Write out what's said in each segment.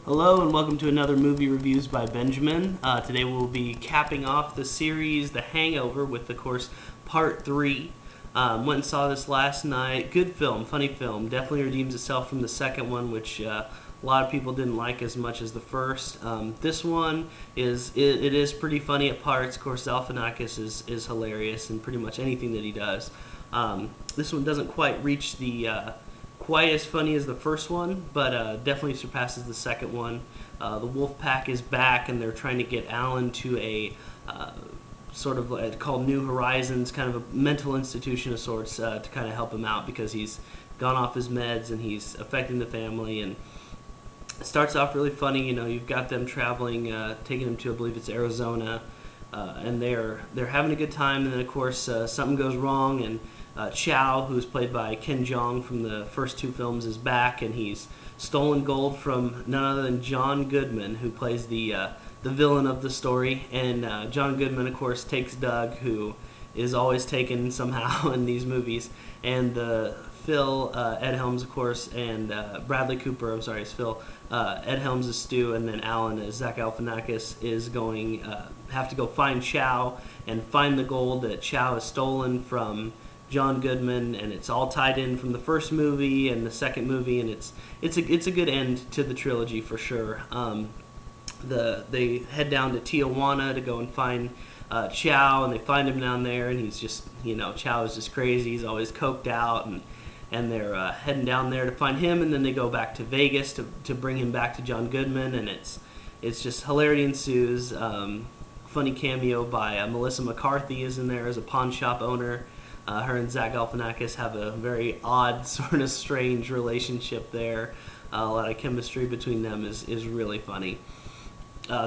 Hello and welcome to another movie reviews by Benjamin. Today we'll be capping off the series The Hangover with, of course, part 3. Went and saw this last night. Good film, funny film. Definitely redeems itself from the second one, which a lot of people didn't like as much as the first. This one it is pretty funny at parts. Of course, Galifianakis is hilarious in pretty much anything that he does. This one doesn't quite reach the quite as funny as the first one, but definitely surpasses the second one. The Wolf Pack is back, and they're trying to get Alan to a sort of called New Horizons, kind of a mental institution of sorts, to kind of help him out because he's gone off his meds and he's affecting the family. And it starts off really funny. You know, you've got them traveling, taking him to, I believe it's Arizona, and they're having a good time. And then of course something goes wrong, and Chow, who's played by Ken Jeong from the first two films, is back, and he's stolen gold from none other than John Goodman, who plays the villain of the story. And John Goodman, of course, takes Doug, who is always taken somehow in these movies, and Phil, Ed Helms, of course, and Bradley Cooper. I'm sorry, it's Phil. Ed Helms is Stu, and then Alan, as Zach Galifianakis, is going have to go find Chow and find the gold that Chow has stolen from John Goodman, and it's all tied in from the first movie and the second movie, and it's a good end to the trilogy for sure. They head down to Tijuana to go and find Chow, and they find him down there, and he's just, Chow is just crazy. He's always coked out, and they're heading down there to find him, and then they go back to Vegas to bring him back to John Goodman, and it's just hilarity ensues. Funny cameo by Melissa McCarthy is in there as a pawn shop owner. Her and Zach Galifianakis have a very odd, sort of strange relationship there. A lot of chemistry between them is really funny.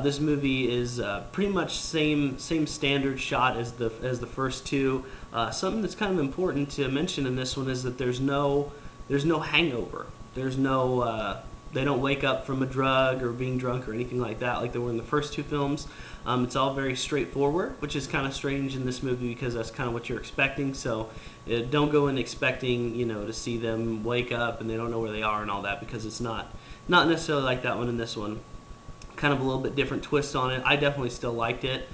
This movie is pretty much same standard shot as the first two. Something that's kind of important to mention in this one is that there's no hangover. There's no they don't wake up from a drug or being drunk or anything like that like they were in the first two films. It's all very straightforward, which is kind of strange in this movie because that's kind of what you're expecting. So don't go in expecting to see them wake up and they don't know where they are and all that, because it's not necessarily like that one in this one. Kind of a little bit different twist on it. I definitely still liked it.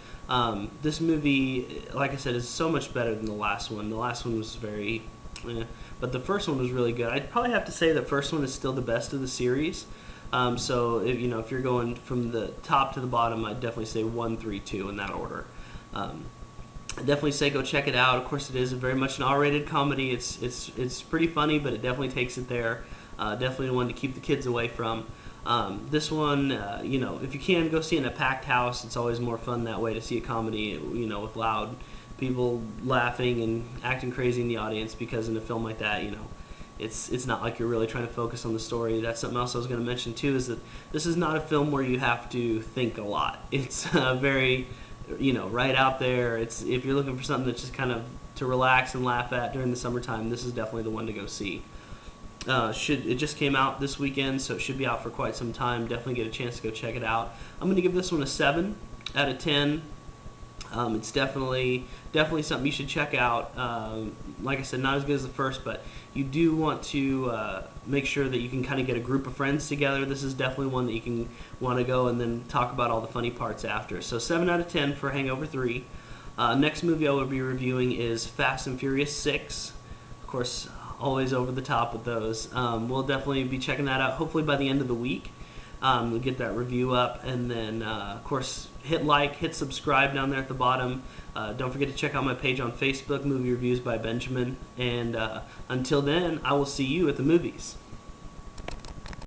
This movie, like I said, is so much better than the last one. The last one was very but the first one was really good. I'd probably have to say the first one is still the best of the series. So if you're going from the top to the bottom, I'd definitely say 1, 3, 2 in that order. I'd definitely say go check it out. Of course, it is very much an R-rated comedy. It's pretty funny, but it definitely takes it there. Definitely one to keep the kids away from. This one, if you can, go see it in a packed house. It's always more fun that way to see a comedy, with loud people laughing and acting crazy in the audience, because in a film like that, it's not like you're really trying to focus on the story. That's something else I was going to mention too, is that this is not a film where you have to think a lot. It's very, right out there. If you're looking for something that's just kind of to relax and laugh at during the summertime, this is definitely the one to go see. It just came out this weekend, so it should be out for quite some time. Definitely get a chance to go check it out. I'm going to give this one a 7 out of 10. It's definitely something you should check out. Like I said, not as good as the first, but you do want to make sure that you can kind of get a group of friends together. This is definitely one that you can want to go and then talk about all the funny parts after. So 7 out of 10 for Hangover 3. Next movie I will be reviewing is Fast and Furious 6. Of course, always over the top with those. We'll definitely be checking that out, hopefully by the end of the week. We'll get that review up, and then of course hit like, hit subscribe down there at the bottom. Don't forget to check out my page on Facebook, Movie Reviews by Benjamin, and until then, I will see you at the movies.